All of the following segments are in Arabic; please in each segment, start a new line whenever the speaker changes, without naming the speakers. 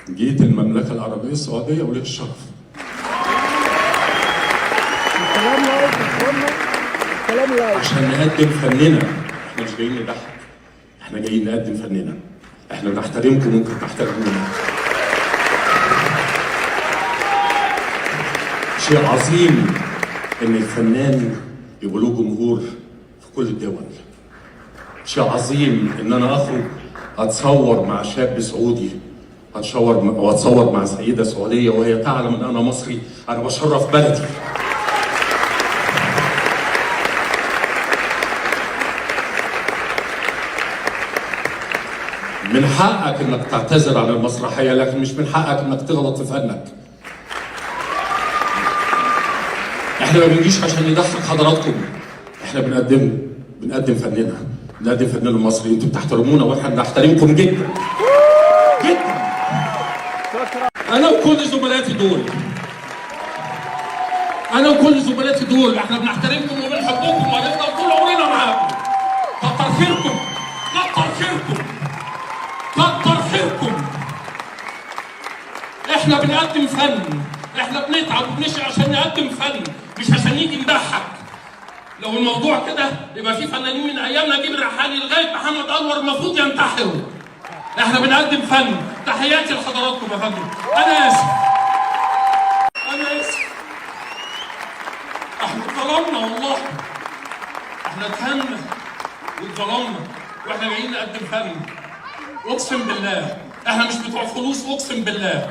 جيت المملكة العربية السعودية وليه الشرف.
الكلام لايف الكلام لايف
عشان نقدم فننا، احنا مش جايين نضحك، احنا جايين نقدم فننا. احنا بنحترمكم وانتم بتحترمونا. شيء عظيم ان الفنان يبقى له جمهور في كل الدول. شيء عظيم ان انا اخرج اتصور مع شاب سعودي، اتصور مع سيده سعوديه وهي تعلم ان انا مصري، انا بشرف بلدي. من حقك انك تعتذر عن المسرحيه، لكن مش من حقك انك تغلط في فنك. احنا ما بنجيش عشان نضحك حضراتكم، احنا بنقدم فننا، بنقدم فننا المصري. انتوا بتحترمونا واحنا بنحترمكم جدا جدا. انا وكل زملاتي دول احنا بنحترمكم وبنحبكم وهنفضل طول عمرنا معاكم. كتر خيركم كتر خيركم كتر خيركم. احنا بنقدم فن، احنا بنتعب وبنشقى عشان نقدم فن، مش عشان نيجي نضحك. لو الموضوع كده يبقى في فنانين من ايامنا نجيب الرحالي لغايه محمد انور المفروض ينتحروا. احنا بنقدم فن. تحياتي لحضراتكم يا فندم. انا اسف احنا اتظلمنا والله، احنا اتهنا واتظلمنا واحنا جايين نقدم فن. اقسم بالله احنا مش بتوع فلوس، اقسم بالله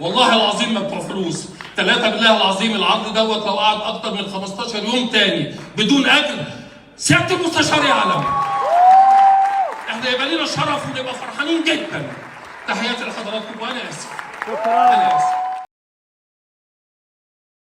والله العظيم ما بتوع فلوس. 3 بالله العظيم العرض دوت لو قعد اكتر من 15 يوم تاني بدون اجر سياده المستشار يعلم. احنا يبقى لنا شرف ونبقى فرحانين جدا. تحياتي لحضراتكم وانا اسف.
شكرا.
انا اسف.